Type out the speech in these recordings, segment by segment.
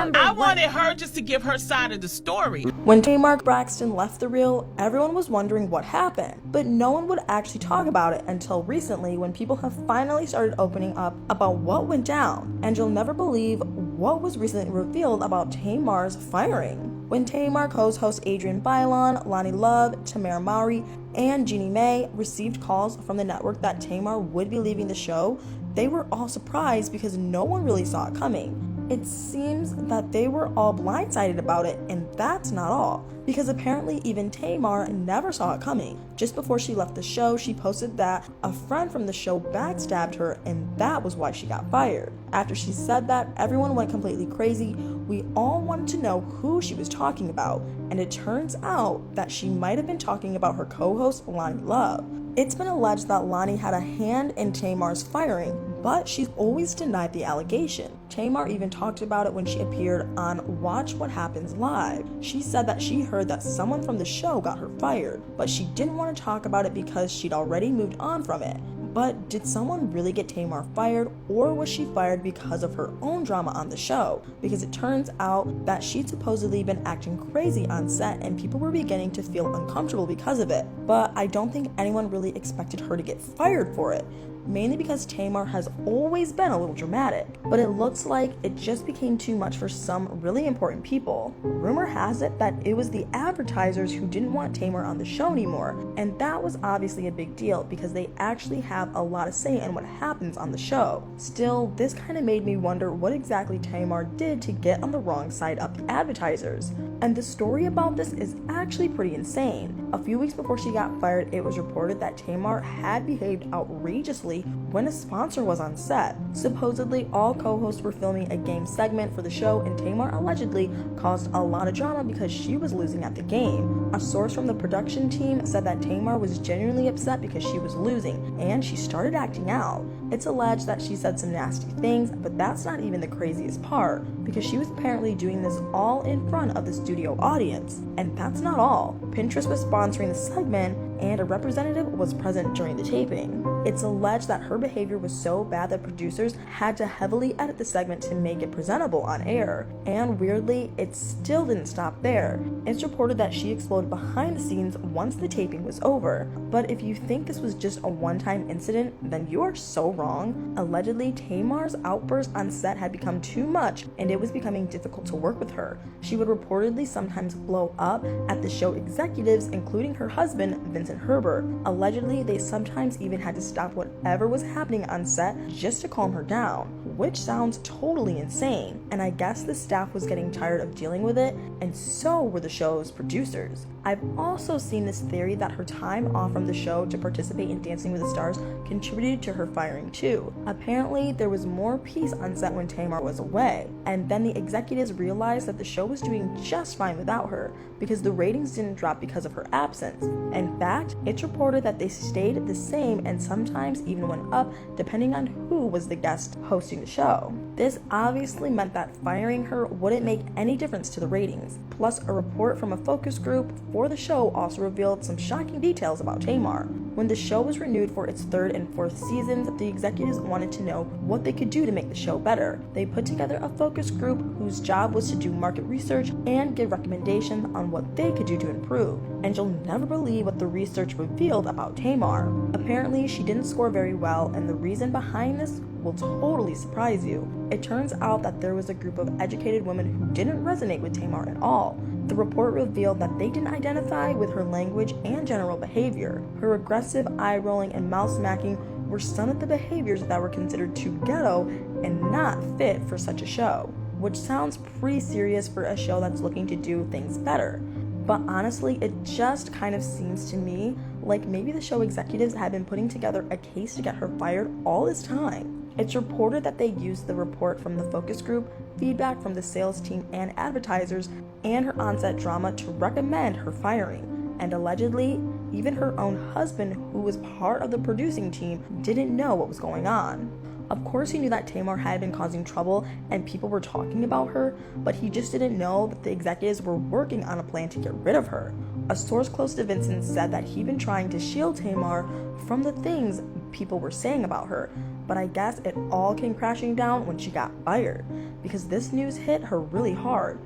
I wanted her just to give her side of the story. When Tamar Braxton left the reel, everyone was wondering what happened, but no one would actually talk about it until recently when people have finally started opening up about what went down. And you'll never believe what was recently revealed about Tamar's firing. When Tamar co-host Adrienne Bailon, Lonnie Love, Tamara Mowry, and Jeannie Mae received calls from the network that Tamar would be leaving the show, they were all surprised because no one really saw it coming. It seems that they were all blindsided about it, and that's not all, because apparently even Tamar never saw it coming. Just before she left the show, she posted that a friend from the show backstabbed her, and that was why she got fired. After she said that, everyone went completely crazy. We all wanted to know who she was talking about, and it turns out that she might have been talking about her co-host Lonnie Love. It's been alleged that Lonnie had a hand in Tamar's firing, but she's always denied the allegation. Tamar even talked about it when she appeared on Watch What Happens Live. She said that she heard that someone from the show got her fired, but she didn't want to talk about it because she'd already moved on from it. But did someone really get Tamar fired, or was she fired because of her own drama on the show? Because it turns out that she'd supposedly been acting crazy on set and people were beginning to feel uncomfortable because of it. But I don't think anyone really expected her to get fired for it, mainly because Tamar has always been a little dramatic. But it looks like it just became too much for some really important people. Rumor has it that it was the advertisers who didn't want Tamar on the show anymore, and that was obviously a big deal because they actually have a lot of say in what happens on the show. Still, this kind of made me wonder what exactly Tamar did to get on the wrong side of the advertisers. And the story about this is actually pretty insane. A few weeks before she got fired, it was reported that Tamar had behaved outrageously when a sponsor was on set. Supposedly, all co-hosts were filming a game segment for the show, and Tamar allegedly caused a lot of drama because she was losing at the game. A source from the production team said that Tamar was genuinely upset because she was losing, and she started acting out. It's alleged that she said some nasty things, but that's not even the craziest part, because she was apparently doing this all in front of the studio audience. And that's not all. Pinterest was sponsoring the segment, and a representative was present during the taping. It's alleged that her behavior was so bad that producers had to heavily edit the segment to make it presentable on air. And weirdly, it still didn't stop there. It's reported that she exploded behind the scenes once the taping was over. But if you think this was just a one-time incident, then you are so wrong. Allegedly, Tamar's outbursts on set had become too much, and it was becoming difficult to work with her. She would reportedly sometimes blow up at the show executives, including her husband, Vincent Herbert. Allegedly, they sometimes even had to stop whatever was happening on set just to calm her down, which sounds totally insane. And I guess the staff was getting tired of dealing with it, and so were the show's producers. I've also seen this theory that her time off from the show to participate in Dancing with the Stars contributed to her firing too. Apparently, there was more peace on set when Tamar was away, and then the executives realized that the show was doing just fine without her because the ratings didn't drop because of her absence. In fact, it's reported that they stayed the same and sometimes even went up depending on who was the guest hosting the show. This obviously meant that firing her wouldn't make any difference to the ratings. Plus, a report from a focus group for the show also revealed some shocking details about Tamar. When the show was renewed for its third and fourth seasons, the executives wanted to know what they could do to make the show better. They put together a focus group whose job was to do market research and give recommendations on what they could do to improve. And you'll never believe what the research revealed about Tamar. Apparently, she didn't score very well, and the reason behind this will totally surprise you. It turns out that there was a group of educated women who didn't resonate with Tamar at all. The report revealed that they didn't identify with her language and general behavior. Her aggressive eye-rolling and mouth-smacking were some of the behaviors that were considered too ghetto and not fit for such a show, which sounds pretty serious for a show that's looking to do things better. But honestly, it just kind of seems to me like maybe the show executives had been putting together a case to get her fired all this time. It's reported that they used the report from the focus group, feedback from the sales team and advertisers, and her on-set drama to recommend her firing. And allegedly, even her own husband, who was part of the producing team, didn't know what was going on. Of course, he knew that Tamar had been causing trouble and people were talking about her, but he just didn't know that the executives were working on a plan to get rid of her. A source close to Vincent said that he'd been trying to shield Tamar from the things people were saying about her, But I guess it all came crashing down when she got fired, because this news hit her really hard.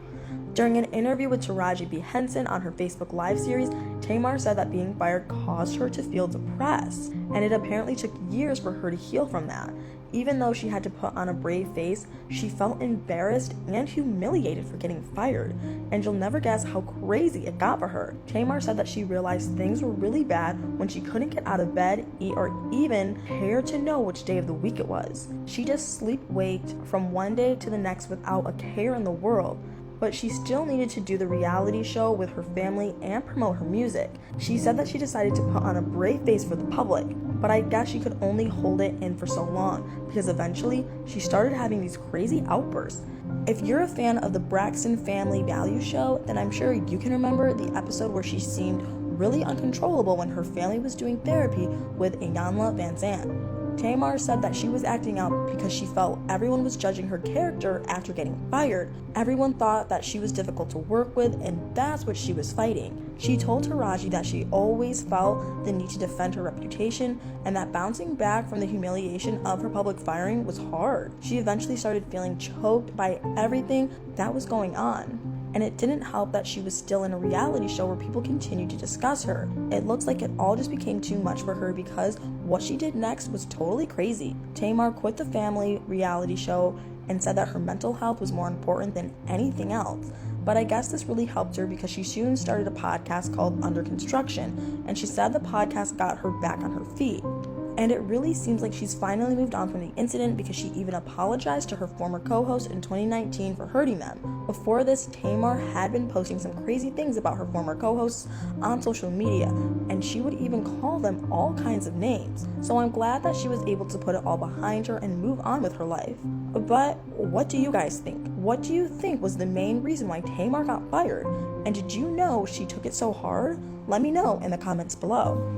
During an interview with Taraji P. Henson on her Facebook Live series, Tamar said that being fired caused her to feel depressed, and it apparently took years for her to heal from that. Even though she had to put on a brave face, she felt embarrassed and humiliated for getting fired, and you'll never guess how crazy it got for her. Tamar said that she realized things were really bad when she couldn't get out of bed, eat, or even care to know which day of the week it was. She just sleep-waked from one day to the next without a care in the world. But she still needed to do the reality show with her family and promote her music. She said that she decided to put on a brave face for the public, but I guess she could only hold it in for so long, because eventually she started having these crazy outbursts. If you're a fan of the Braxton family value show, then I'm sure you can remember the episode where she seemed really uncontrollable when her family was doing therapy with Iyanla Vanzant. Tamar said that she was acting out because she felt everyone was judging her character after getting fired. Everyone thought that she was difficult to work with, and that's what she was fighting. She told Taraji that she always felt the need to defend her reputation, and that bouncing back from the humiliation of her public firing was hard. She eventually started feeling choked by everything that was going on. And it didn't help that she was still in a reality show where people continued to discuss her. It looks like it all just became too much for her, because what she did next was totally crazy. Tamar quit the family reality show and said that her mental health was more important than anything else. But I guess this really helped her, because she soon started a podcast called Under Construction, and she said the podcast got her back on her feet. And it really seems like she's finally moved on from the incident, because she even apologized to her former co-host in 2019 for hurting them. Before this, Tamar had been posting some crazy things about her former co-hosts on social media, and she would even call them all kinds of names. So I'm glad that she was able to put it all behind her and move on with her life. But what do you guys think? What do you think was the main reason why Tamar got fired? And did you know she took it so hard? Let me know in the comments below.